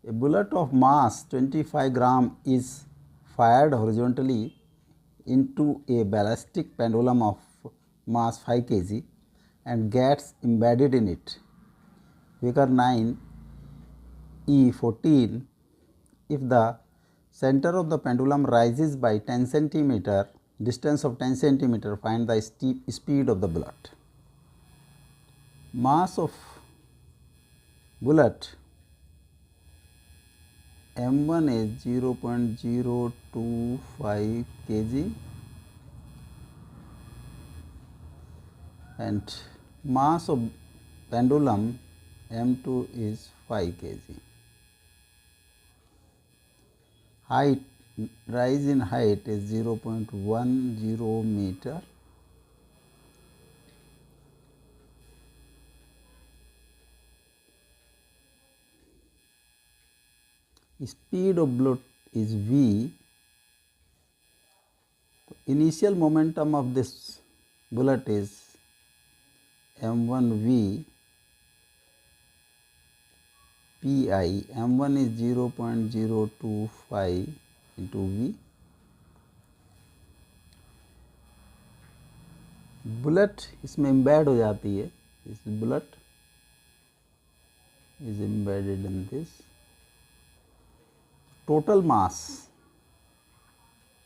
A bullet of mass 25 gram is fired horizontally into a ballistic pendulum of mass 5 kg and gets embedded in it. Figure 9 E14. If the center of the pendulum rises by 10 centimeter, distance of 10 centimeter, find the speed of the bullet. Mass of bullet M1 is 0.025 kg and mass of pendulum M2 is 5 kg. Height, rise in height is 0.10 meter. Speed of bullet is V. Initial momentum of this bullet is M1V pi. M1 is 0.025 into V. Bullet इसमें embed हो जाती है. This bullet is embedded in this. Total mass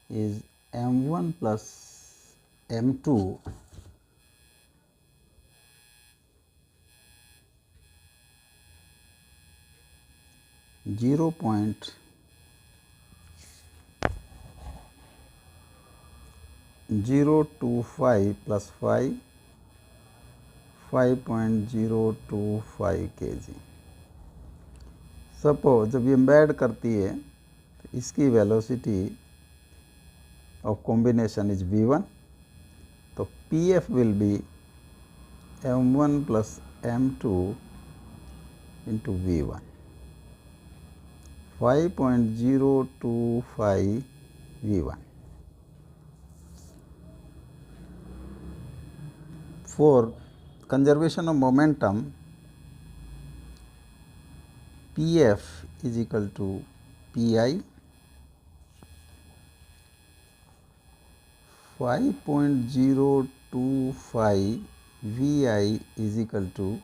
is M1 plus M2 0.025 plus 5 5.025 kg. Suppose जब ये embed करती है तो इसकी velocity of combination is v1, तो pf will be m1 plus m2 into v1. 5.025 v1. For conservation of momentum, pf is equal to pi. 5.025 vi is equal to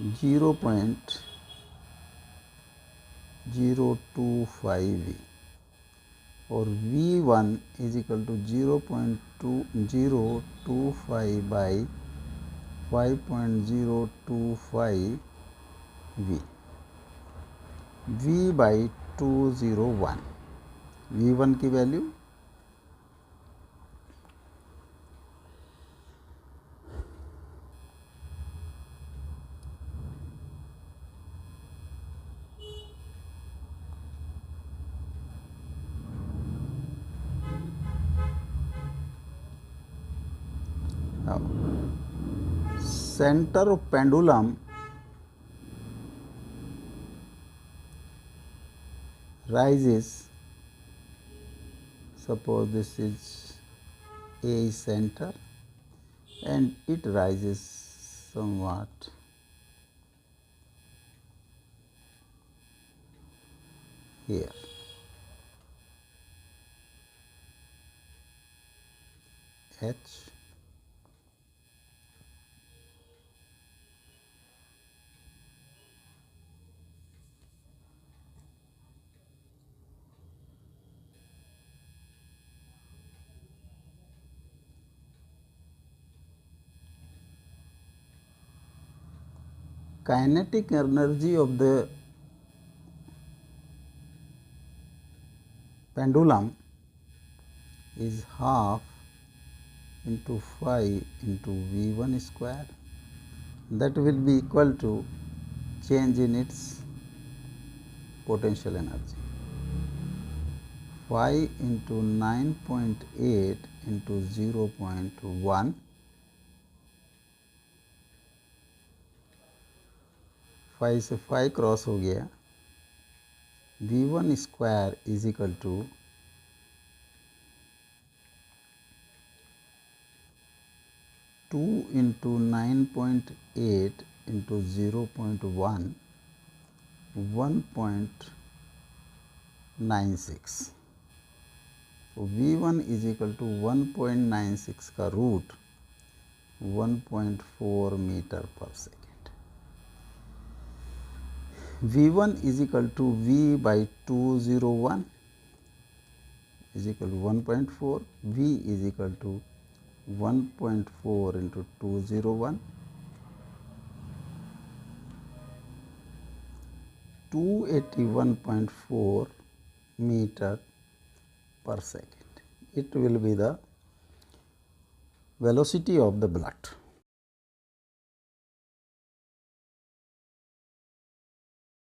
0.025 v और v1 is equal to 0.2025 by 5.025 v. v by 201. v1 की value center of pendulum rises. Suppose this is A center and it rises somewhat here. H kinetic energy of the pendulum is half into 5 into v1 square. That will be equal to change in its potential energy. 5 into 9.8 into 0.1. 5 से 5 cross हो गया. v1 square is equal to 2 into 9.8 into 0.1, 1.96. So V1 is equal to 1.96 का root 1.4 metre पर second. V1 is equal to V by 201 is equal to 1.4. V is equal to 1.4 into 201, 281.4 meter per second. It will be the velocity of the blood.